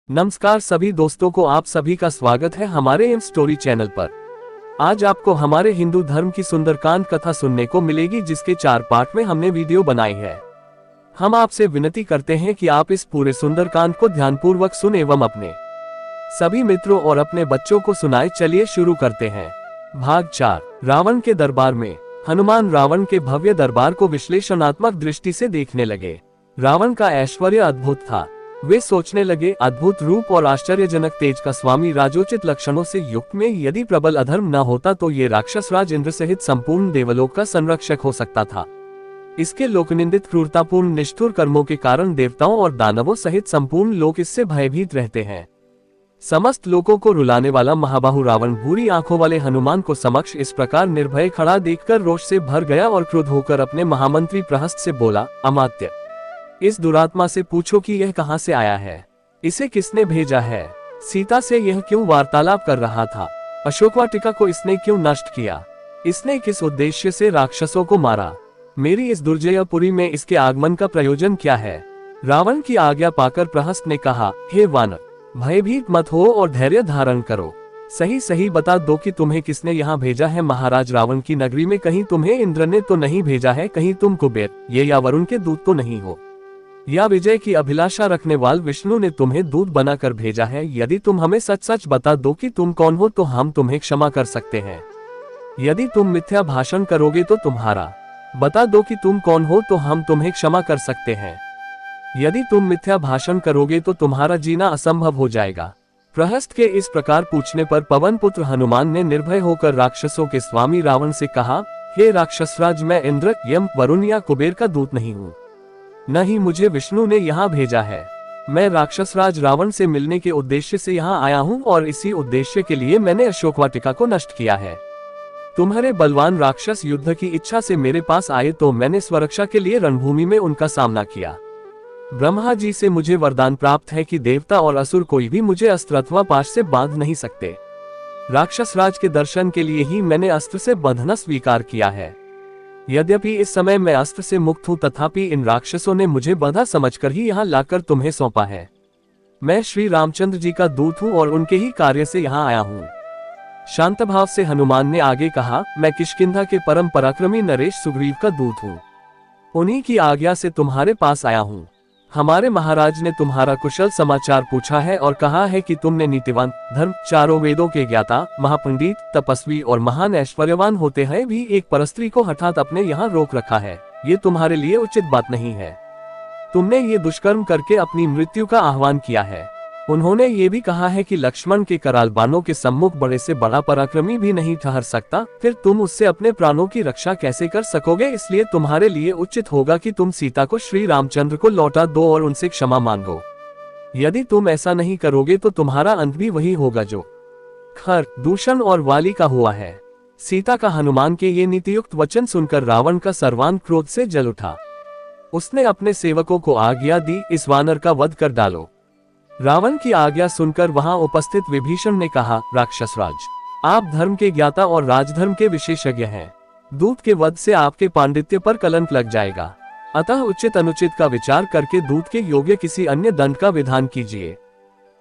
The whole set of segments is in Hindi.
नमस्कार सभी दोस्तों को, आप सभी का स्वागत है हमारे एम स्टोरी चैनल पर। आज आपको हमारे हिंदू धर्म की सुंदरकांड कथा सुनने को मिलेगी, जिसके 4 पार्ट में हमने वीडियो बनाई है। हम आपसे विनती करते हैं कि आप इस पूरे सुंदरकांड को ध्यानपूर्वक सुने एवं अपने सभी मित्रों और अपने बच्चों को सुनाए। चलिए शुरू करते हैं। भाग 4। रावण के दरबार में। हनुमान रावण के भव्य दरबार को विश्लेषणात्मक दृष्टि से देखने लगे। रावण का ऐश्वर्य अद्भुत था। वे सोचने लगे, अद्भुत रूप और आश्चर्यजनक तेज का स्वामी, राजोचित लक्षणों से युक्त में यदि प्रबल अधर्म न होता तो ये राक्षस राज इंद्र सहित संपूर्ण देवलोक का संरक्षक हो सकता था। इसके लोकनिंदित क्रूरतापूर्ण निष्ठुर कर्मों के कारण देवताओं और दानवों सहित संपूर्ण लोक इससे भयभीत रहते हैं। समस्त लोगों को रुलाने वाला महाबाहु रावण बुरी आंखों वाले हनुमान को समक्ष इस प्रकार निर्भय खड़ा देखकर रोष से भर गया और क्रुद्ध होकर अपने महामंत्री प्रहस्त से बोला, अमात्य, इस दुरात्मा से पूछो कि यह कहां से आया है, इसे किसने भेजा है, सीता से यह क्यों वार्तालाप कर रहा था, अशोकवाटिका को इसने क्यों नष्ट किया, इसने किस उद्देश्य से राक्षसों को मारा, मेरी इस दुर्जयपुरी में इसके आगमन का प्रयोजन क्या है। रावण की आज्ञा पाकर प्रहस्त ने कहा, हे वानर, भयभीत मत हो और धैर्य धारण करो। सही सही बता दो कि तुम्हें किसने यहाँ भेजा है। महाराज रावण की नगरी में कहीं तुम्हें इंद्र ने तो नहीं भेजा है, कहीं तुम कुबेर ये या वरुण के दूत तो नहीं हो, या विजय की अभिलाषा रखने वाले विष्णु ने तुम्हें दूत बनाकर भेजा है। यदि तुम हमें सच सच बता दो कि तुम कौन हो तो हम तुम्हें क्षमा कर सकते हैं। यदि तुम मिथ्या भाषण करोगे तो बता दो कि तुम कौन हो तो हम तुम्हें क्षमा कर सकते हैं। यदि तुम मिथ्या भाषण करोगे तो तुम्हारा जीना असंभव हो जाएगा। प्रहस्त के इस प्रकार पूछने पर पवन पुत्र हनुमान ने निर्भय होकर राक्षसों के स्वामी रावण से कहा, हे राक्षसराज, मैं इंद्र, यम, वरुण या कुबेर का दूत नहीं हूँ, न ही मुझे विष्णु ने यहाँ भेजा है। मैं राक्षसराज रावण से मिलने के उद्देश्य से यहाँ आया हूँ और इसी उद्देश्य के लिए मैंने अशोकवाटिका को नष्ट किया है। तुम्हारे बलवान राक्षस युद्ध की इच्छा से मेरे पास आए तो मैंने स्वरक्षा के लिए रणभूमि में उनका सामना किया। ब्रह्मा जी से मुझे वरदान प्राप्त है कि देवता और असुर कोई भी मुझे अस्त्र अथवा पाश से बांध नहीं सकते। राक्षसराज के दर्शन के लिए ही मैंने अस्त्र से बंधना स्वीकार किया है। यद्यपि इस समय मैं अस्त्र से मुक्त हूँ, तथापि इन राक्षसों ने मुझे बंधा समझकर ही यहाँ लाकर तुम्हें सौंपा है। मैं श्री रामचंद्र जी का दूत हूँ और उनके ही कार्य से यहाँ आया हूँ। शांत भाव से हनुमान ने आगे कहा, मैं किष्किंधा के परम पराक्रमी नरेश सुग्रीव का दूत हूँ, उन्हीं की आज्ञा से तुम्हारे पास आया हूँ। हमारे महाराज ने तुम्हारा कुशल समाचार पूछा है और कहा है कि तुमने नीतिवान, धर्म, चारों वेदों के ज्ञाता, महापंडित, तपस्वी और महान ऐश्वर्यवान होते हैं भी एक परस्त्री को हठात अपने यहाँ रोक रखा है। ये तुम्हारे लिए उचित बात नहीं है। तुमने ये दुष्कर्म करके अपनी मृत्यु का आह्वान किया है। उन्होंने ये भी कहा है कि लक्ष्मण के कराल बाणों के सम्मुख बड़े से बड़ा पराक्रमी भी नहीं ठहर सकता, फिर तुम उससे अपने प्राणों की रक्षा कैसे कर सकोगे। इसलिए तुम्हारे लिए उचित होगा कि तुम सीता को श्री रामचंद्र को लौटा दो और उनसे क्षमा मांगो। यदि तुम ऐसा नहीं करोगे तो तुम्हारा अंत भी वही होगा जो खर, दूषण और वाली का हुआ है। सीता का हनुमान के ये नीतियुक्त वचन सुनकर रावण का सर्वांग क्रोध से जल उठा। उसने अपने सेवकों को आज्ञा दी, इस वानर का वध कर डालो। रावण की आज्ञा सुनकर वहां उपस्थित विभीषण ने कहा, राक्षसराज, आप धर्म के ज्ञाता और राजधर्म के विशेषज्ञ हैं। दूत के वध से आपके पांडित्य पर कलंक लग जाएगा, अतः उचित अनुचित का विचार करके दूत के योग्य किसी अन्य दंड का विधान कीजिए।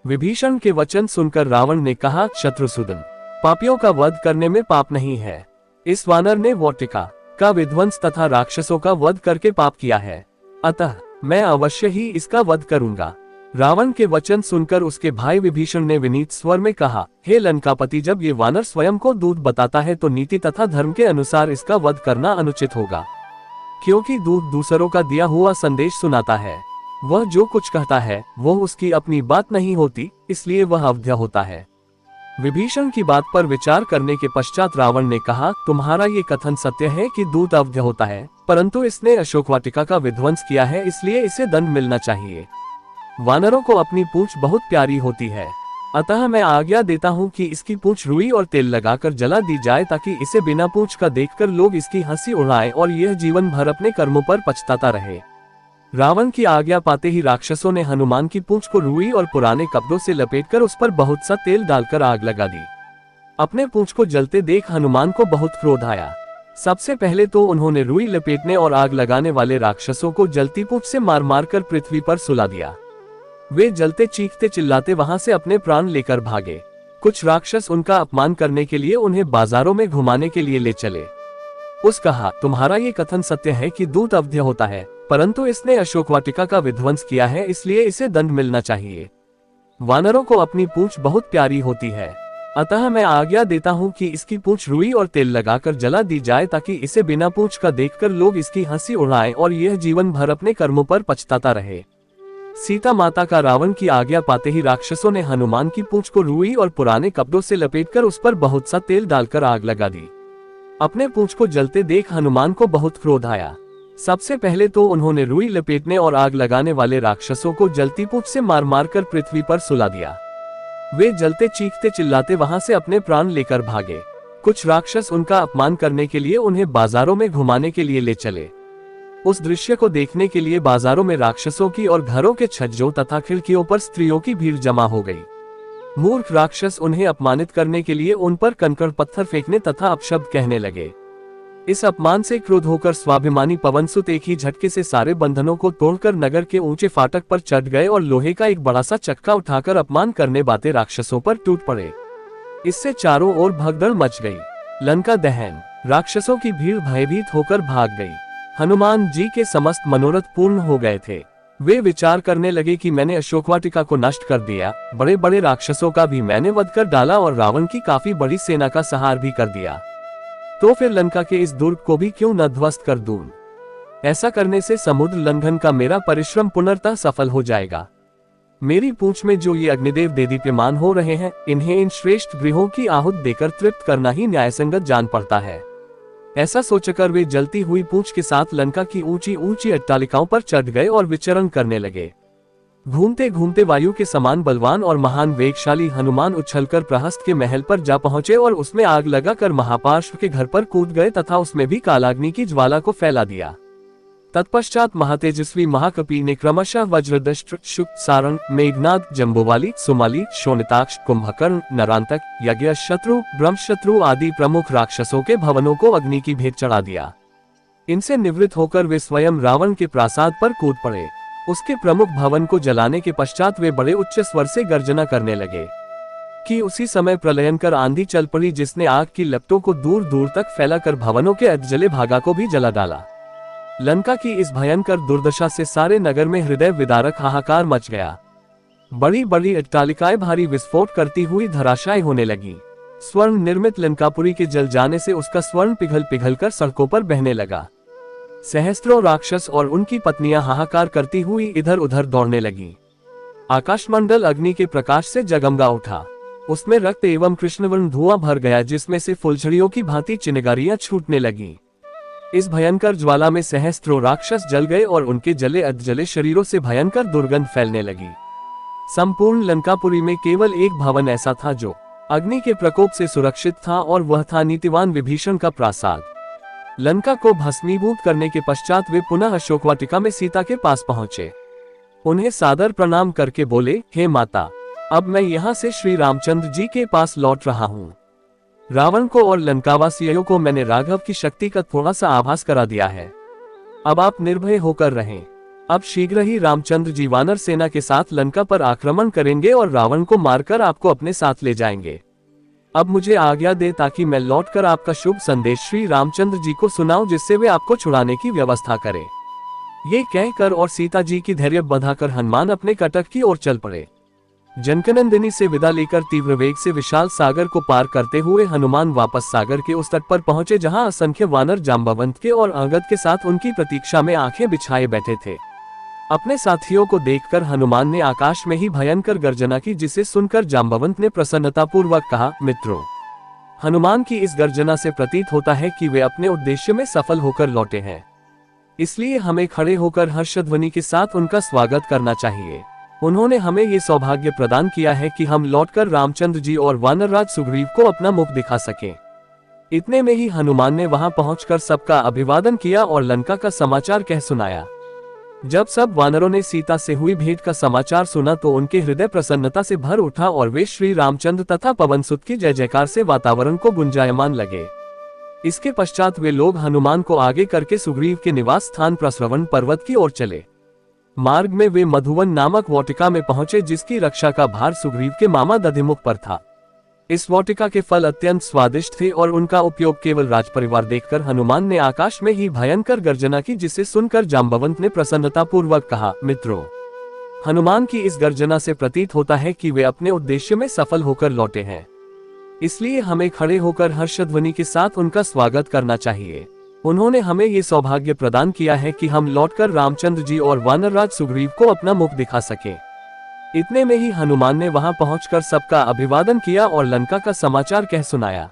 विभीषण के वचन सुनकर रावण ने कहा, शत्रुसूदन, पापियों का वध करने में पाप नहीं है। इस वानर ने वाटिका का विध्वंस तथा राक्षसों का वध करके पाप किया है, अतः मैं अवश्य ही इसका वध करूंगा। रावण के वचन सुनकर उसके भाई विभीषण ने विनीत स्वर में कहा, हे लंकापति, जब ये वानर स्वयं को दूत बताता है तो नीति तथा धर्म के अनुसार इसका वध करना अनुचित होगा, क्योंकि दूत दूसरों का दिया हुआ संदेश सुनाता है। वह जो कुछ कहता है वो उसकी अपनी बात नहीं होती, इसलिए वह अवध्य होता है। विभीषण की बात पर विचार करने के पश्चात रावण ने कहा, तुम्हारा ये कथन सत्य है कि दूत अवध्य होता है, परंतु इसने अशोकवाटिका का विध्वंस किया है, इसलिए इसे दंड मिलना चाहिए। वानरों को अपनी पूंछ बहुत प्यारी होती है, अतः मैं आज्ञा देता हूँ कि इसकी पूंछ रुई और तेल लगाकर जला दी जाए, ताकि इसे बिना पूंछ का देखकर लोग इसकी हंसी उड़ाएं और यह जीवन भर अपने कर्मों पर पछताता रहे। रावण की आज्ञा पाते ही राक्षसों ने हनुमान की पूंछ को रुई और पुराने कपड़ों से लपेटकर उस पर बहुत सा तेल डालकर आग लगा दी। अपने पूंछ को जलते देख हनुमान को बहुत क्रोध आया। सबसे पहले तो उन्होंने रुई लपेटने और आग लगाने वाले राक्षसों को जलती पूंछ से मार मार कर पृथ्वी पर सुला दिया। वे जलते चीखते चिल्लाते वहां से अपने प्राण लेकर भागे। कुछ राक्षस उनका अपमान करने के लिए उन्हें बाजारों में घुमाने के लिए ले चले। उस कहा, तुम्हारा ये कथन सत्य है कि दूत अवध्य होता है, परंतु इसने अशोक वाटिका का विध्वंस किया है, इसलिए इसे दंड मिलना चाहिए। वानरों को अपनी पूंछ बहुत प्यारी होती है, अतः मैं आज्ञा देता हूँ कि इसकी पूंछ रुई और तेल लगाकर जला दी जाए, ताकि इसे बिना पूंछ का देखकर लोग इसकी हंसी उड़ाएं और यह जीवन भर अपने कर्मों पर पछताता रहे। सीता माता का रावण की आज्ञा पाते ही राक्षसों ने हनुमान की पूंछ को रुई और पुराने कपड़ों से लपेटकर उस पर बहुत सा तेल डालकर आग लगा दी। अपने पूंछ को जलते देख हनुमान को बहुत क्रोध आया। सबसे पहले तो उन्होंने रुई लपेटने और आग लगाने वाले राक्षसों को जलती पूंछ से मार मार कर पृथ्वी पर सुला दिया। वे जलते चीखते चिल्लाते वहां से अपने प्राण लेकर भागे। कुछ राक्षस उनका अपमान करने के लिए उन्हें बाजारों में घुमाने के लिए ले चले। उस दृश्य को देखने के लिए बाजारों में राक्षसों की और घरों के छज्जों तथा खिड़कियों पर स्त्रियों की भीड़ जमा हो गई। मूर्ख राक्षस उन्हें अपमानित करने के लिए उन पर कंकड़ पत्थर फेंकने तथा अपशब्द कहने लगे। इस अपमान से क्रोध होकर स्वाभिमानी पवनसुत एक ही झटके से सारे बंधनों को तोड़कर नगर के ऊंचे फाटक पर चढ़ गए और लोहे का एक बड़ा सा चक्का उठाकर अपमान करने बाते राक्षसों पर टूट पड़े। इससे चारों ओर भगदड़ मच गई। लंका दहन। राक्षसों की भीड़ भयभीत होकर भाग गई। हनुमान जी के समस्त मनोरथ पूर्ण हो गए थे। वे विचार करने लगे कि मैंने अशोक वाटिका को नष्ट कर दिया, बड़े बड़े राक्षसों का भी मैंने वध कर डाला और रावण की काफी बड़ी सेना का संहार भी कर दिया, तो फिर लंका के इस दुर्ग को भी क्यों न ध्वस्त कर दूं। ऐसा करने से समुद्र लंघन का मेरा परिश्रम पुनर्तः सफल हो जाएगा। मेरी पूंछ में जो ये अग्निदेव देदीप्यमान हो रहे हैं, इन्हें इन श्रेष्ठ गृहों की आहूत देकर तृप्त करना ही न्यायसंगत जान पड़ता है। ऐसा सोचकर वे जलती हुई पूंछ के साथ लंका की ऊंची ऊंची अट्टालिकाओं पर चढ़ गए और विचरण करने लगे। घूमते घूमते वायु के समान बलवान और महान वेगशाली हनुमान उछलकर प्रहस्त के महल पर जा पहुंचे और उसमें आग लगाकर महापार्श्व के घर पर कूद गए तथा उसमें भी कालाग्नि की ज्वाला को फैला दिया। तत्पश्चात महातेजस्वी महाकपि ने क्रमशः वज्रदष्ट, शुक, सारंग, मेघनाद, जम्बोवाली, सुमाली, शोणिताक्ष, कुंभकर्ण, नरांतक, यज्ञ शत्रु, ब्रह्मशत्रु आदि प्रमुख राक्षसों के भवनों को अग्नि की भेंट चढ़ा दिया। इनसे निवृत्त होकर वे स्वयं रावण के प्रासाद पर कूद पड़े। उसके प्रमुख भवन को जलाने के पश्चात वे बड़े उच्च स्वर से गर्जना करने लगे कि उसी समय प्रलयंकर आंधी चल पड़ी, जिसने आग की लपटों को दूर दूर तक फैलाकर भवनों के अधजले भागा को भी जला डाला। लंका की इस भयंकर दुर्दशा से सारे नगर में हृदय विदारक हाहाकार मच गया। बड़ी बड़ी अट्टालिकाएं भारी विस्फोट करती हुई धराशायी होने लगी। स्वर्ण निर्मित लंकापुरी के जल जाने से उसका स्वर्ण पिघल पिघल कर सड़कों पर बहने लगा। सहस्त्रों राक्षस और उनकी पत्नियां हाहाकार करती हुई इधर उधर दौड़ने लगी। आकाशमंडल अग्नि के प्रकाश से जगमगा उठा। उसमें रक्त एवं कृष्णवर्ण धुआं भर गया, जिसमें से फुलझड़ियों की भांति चिंगारियां छूटने लगी। इस भयंकर ज्वाला में सहस्त्रों राक्षस जल गए और उनके जले अधजले शरीरों से भयंकर दुर्गंध फैलने लगी। संपूर्ण लंकापुरी में केवल एक भवन ऐसा था जो अग्नि के प्रकोप से सुरक्षित था, और वह था नीतिवान विभीषण का प्रासाद। लंका को भस्मीभूत करने के पश्चात वे पुनः अशोक वाटिका में सीता के पास पहुंचे। उन्हें सादर प्रणाम करके बोले, हे माता, अब मैं यहाँ से श्री रामचंद्र जी के पास लौट रहा हूँ। रावण को और लंकावासियों को मैंने राघव की शक्ति का थोड़ा सा आभास करा दिया है। अब आप निर्भय होकर रहें। अब शीघ्र ही रामचंद्र जी वानर सेना के साथ लंका पर आक्रमण करेंगे और रावण को मारकर आपको अपने साथ ले जाएंगे। अब मुझे आज्ञा दे, ताकि मैं लौटकर आपका शुभ संदेश श्री रामचंद्र जी को सुनाऊं, जिससे वे आपको छुड़ाने की व्यवस्था करें। ये कहकर और सीता जी की धैर्य बंधाकर हनुमान अपने कटक की ओर चल पड़े। जनकनंदिनी से विदा लेकर तीव्र वेग से विशाल सागर को पार करते हुए हनुमान वापस सागर के उस तट पर पहुंचे, जहां असंख्य वानर जांबवंत के और अंगद के साथ उनकी प्रतीक्षा में आंखें बिछाए बैठे थे। अपने साथियों को देखकर हनुमान ने आकाश में ही भयंकर गर्जना की, जिसे सुनकर जांबवंत ने प्रसन्नतापूर्वक कहा, मित्रों, हनुमान की इस गर्जना से प्रतीत होता है कि वे अपने उद्देश्य में सफल होकर लौटे हैं। इसलिए हमें खड़े होकर हर्षध्वनि के साथ उनका स्वागत करना चाहिए। उन्होंने हमें ये सौभाग्य प्रदान किया है कि हम लौटकर रामचंद्र जी और वानरराज सुग्रीव को अपना मुख दिखा सकें। इतने में ही हनुमान ने वहां पहुंचकर सबका अभिवादन किया और लंका का समाचार कह सुनाया। जब सब वानरों ने सीता से हुई भेंट का समाचार सुना तो उनके हृदय प्रसन्नता से भर उठा और वे श्री रामचंद्र तथा पवनसुत की जय जयकार से वातावरण को गुंजायमान लगे। इसके पश्चात वे लोग हनुमान को आगे करके सुग्रीव के निवास स्थान प्रस्रवण पर्वत की ओर चले। मार्ग में वे मधुवन नामक वाटिका में पहुंचे जिसकी रक्षा का भार सुग्रीव के मामा दधिमुख पर था। इस वाटिका के फल अत्यंत स्वादिष्ट थे और उनका उपयोग केवल राजपरिवार देखकर हनुमान ने आकाश में ही भयंकर गर्जना की, जिसे सुनकर जाम्बवंत ने प्रसन्नता पूर्वक कहा, मित्रों, हनुमान की इस गर्जना से प्रतीत होता है कि वे अपने उद्देश्य में सफल होकर लौटे हैं, इसलिए हमें खड़े होकर हर्षध्वनि के साथ उनका स्वागत करना चाहिए। उन्होंने हमें ये सौभाग्य प्रदान किया है कि हम लौटकर रामचंद्र जी और वानरराज सुग्रीव को अपना मुख दिखा सके। इतने में ही हनुमान ने वहां पहुंचकर सबका अभिवादन किया और लंका का समाचार कह सुनाया।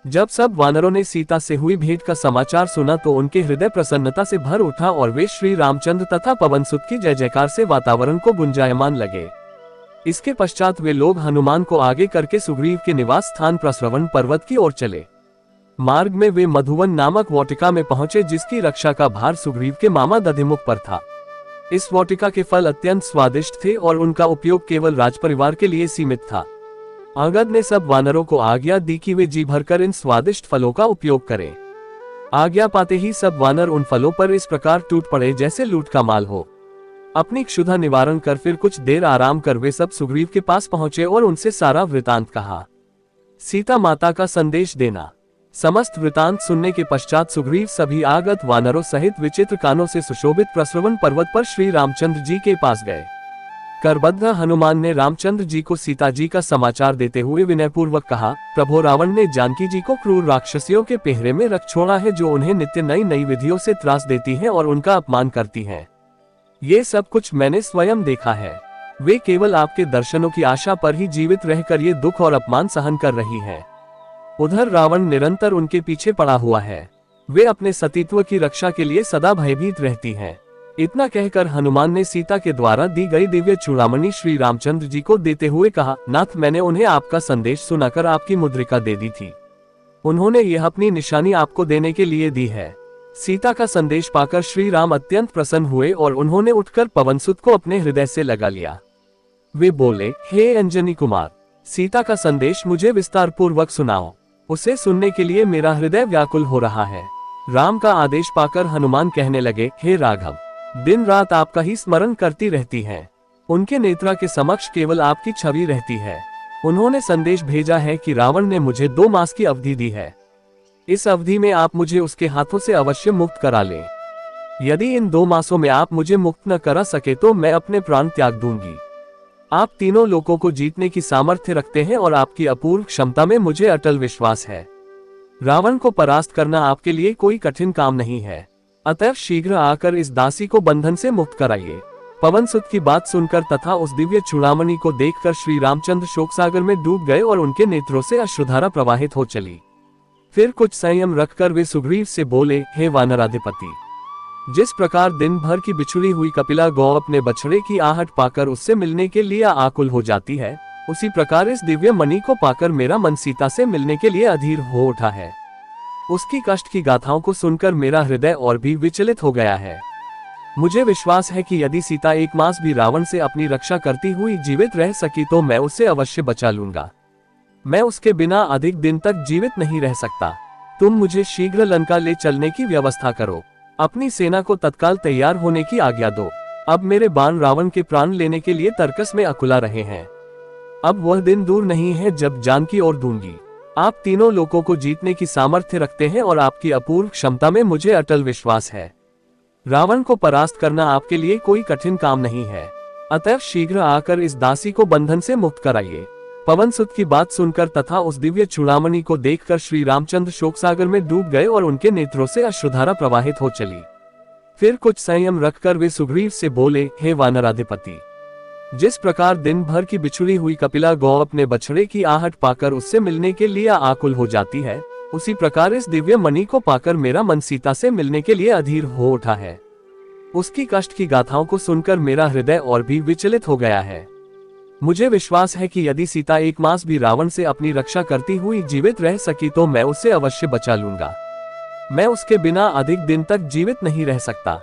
जब सब वानरों ने सीता से हुई भेंट का समाचार सुना तो उनके हृदय प्रसन्नता से भर उठा और वे श्री रामचंद्र तथा पवनसुत की जय जयकार से वातावरण को गुंजायमान लगे। इसके पश्चात वे लोग हनुमान को आगे करके सुग्रीव के निवास स्थान प्रस्रवण पर्वत की ओर चले। मार्ग में वे मधुवन नामक वाटिका में पहुंचे जिसकी रक्षा का भार सुग्रीव के मामा दधिमुख पर था। इस वाटिका के फल अत्यंत स्वादिष्ट थे और उनका उपयोग केवल राजपरिवार के लिए सीमित था। अंगद ने सब वानरों को आज्ञा दी कि वे जी भरकर इन स्वादिष्ट फलों का उपयोग करें। आज्ञा पाते ही सब वानर उन फलों पर इस प्रकार टूट पड़े जैसे लूट का माल हो। अपनी क्षुधा निवारण कर फिर कुछ देर आराम कर वे सब सुग्रीव के पास पहुंचे और उनसे सारा वृतांत कहा। सीता माता का संदेश देना। समस्त वृतांत सुनने के पश्चात सुग्रीव सभी आगत वानरों सहित विचित्र कानों से सुशोभित प्रस्रवण पर्वत पर श्री रामचंद्र जी के पास गए। करबद्ध हनुमान ने रामचंद्र जी को सीता जी का समाचार देते हुए विनयपूर्वक कहा, प्रभु रावण ने जानकी जी को क्रूर राक्षसियों के पहरे में रख छोड़ा है, जो उन्हें नित्य नई नई विधियों से त्रास देती हैं और उनका अपमान करती हैं। ये सब कुछ मैंने स्वयं देखा है। वे केवल आपके दर्शनों की आशा पर ही जीवित रहकर ये दुख और अपमान सहन कर रही हैं। उधर रावण निरंतर उनके पीछे पड़ा हुआ है। वे अपने सतीत्व की रक्षा के लिए सदा भयभीत रहती हैं। इतना कहकर हनुमान ने सीता के द्वारा दी गई दिव्य चूड़ामणि श्री रामचंद्र जी को देते हुए कहा, नाथ, मैंने उन्हें आपका संदेश सुनाकर आपकी मुद्रिका दे दी थी। उन्होंने यह अपनी निशानी आपको देने के लिए दी है। सीता का संदेश पाकर श्री राम अत्यंत प्रसन्न हुए और उन्होंने उठकर पवनसुत को अपने हृदय से लगा लिया। वे बोले, हे अंजनी कुमार, सीता का संदेश मुझे विस्तार पूर्वक सुनाओ। उसे सुनने के लिए मेरा हृदय व्याकुल हो रहा है। राम का आदेश पाकर हनुमान कहने लगे, हे राघव, दिन रात आपका ही स्मरण करती रहती हैं। उनके नेत्रा के समक्ष केवल आपकी छवि रहती है। उन्होंने संदेश भेजा है कि रावण ने मुझे 2 मास की अवधि दी है। इस अवधि में आप मुझे उसके हाथों से अवश्य मुक्त करा लें। यदि इन 2 मासों में आप मुझे मुक्त न करा सके तो मैं अपने प्राण त्याग दूंगी। आप तीनों लोगों को जीतने की सामर्थ्य रखते हैं और आपकी अपूर्व क्षमता में मुझे अटल विश्वास है। रावण को परास्त करना आपके लिए कोई कठिन काम नहीं है। अतः शीघ्र आकर इस दासी को बंधन से मुक्त कराइए। पवनसुत की बात सुनकर तथा उस दिव्य चूड़ामणि को देखकर श्री रामचंद्र शोक सागर में डूब गए और उनके नेत्रों से अश्रुधारा प्रवाहित हो चली। फिर कुछ संयम रखकर वे सुग्रीव से बोले, हे वानराधिपति, जिस प्रकार दिन भर की बिछुड़ी हुई कपिला गौ अपने बछड़े की आहट पाकर उससे मिलने के लिए आकुल हो जाती है, उसी प्रकार इस दिव्य मणि को पाकर मेरा मन सीता से मिलने के लिए अधीर हो उठा है। उसकी कष्ट की गाथाओं को सुनकर मेरा हृदय और भी विचलित हो गया है। मुझे विश्वास है कि यदि सीता 1 मास भी रावण से अपनी रक्षा करती हुई जीवित रह सकी तो मैं उसे अवश्य बचा लूंगा। मैं उसके बिना अधिक दिन तक जीवित नहीं रह सकता। तुम मुझे शीघ्र लंका ले चलने की व्यवस्था करो। अपनी सेना को तत्काल तैयार होने की आज्ञा दो। अब मेरे बाण रावण के प्राण लेने के लिए तर्कस में अकुला रहे हैं। अब वह दिन दूर नहीं है जब जानकी और दूंगी। आप तीनों लोगों को जीतने की सामर्थ्य रखते हैं और आपकी अपूर्व क्षमता में मुझे अटल विश्वास है। रावण को परास्त करना आपके लिए कोई कठिन काम नहीं है। अतः शीघ्र आकर इस दासी को बंधन से मुक्त कराइए। पवनसुत की बात सुनकर तथा उस दिव्य चूड़ामणि को देखकर श्री रामचंद्र शोकसागर में डूब गए और उनके नेत्रों से अश्रुधारा प्रवाहित हो चली। फिर कुछ संयम रखकर वे सुग्रीव से बोले, हे वानराधिपति, जिस प्रकार दिन भर की बिछुड़ी हुई कपिला गौ अपने बछड़े की आहट पाकर उससे मिलने के लिए आकुल हो जाती है, उसी प्रकार इस दिव्य मणि को पाकर मेरा मन सीता से मिलने के लिए अधीर हो उठा है। उसकी कष्ट की गाथाओं को सुनकर मेरा हृदय और भी विचलित हो गया है। मुझे विश्वास है कि यदि सीता 1 मास भी रावण से अपनी रक्षा करती हुई जीवित रह सकी तो मैं उसे अवश्य बचा लूंगा। मैं उसके बिना अधिक दिन तक जीवित नहीं रह सकता।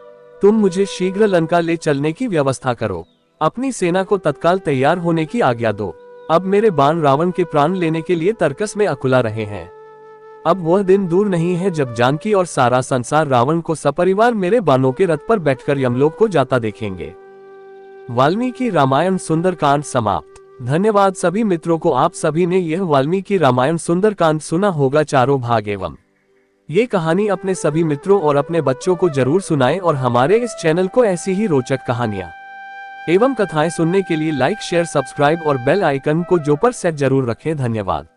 तुम मुझे शीघ्र लंका ले चलने की व्यवस्था करो। अपनी सेना को तत्काल तैयार होने की आज्ञा दो। अब मेरे बाण रावण के प्राण लेने के लिए तर्कस में अकुला रहे हैं। अब वह दिन दूर नहीं है जब जानकी और सारा संसार रावण को सपरिवार मेरे बानों के रथ पर बैठकर यमलोक को जाता देखेंगे। वाल्मीकि रामायण सुंदरकांड समाप्त। धन्यवाद सभी मित्रों को। आप सभी ने यह वाल्मीकि रामायण सुंदरकांड सुना होगा चारों भाग एवं ये कहानी अपने सभी मित्रों और अपने बच्चों को जरूर सुनाएं और हमारे इस चैनल को ऐसी ही रोचक कहानियां एवं कथाएं सुनने के लिए लाइक शेयर सब्सक्राइब और बेल आइकन को जो पर सेट जरूर रखें। धन्यवाद।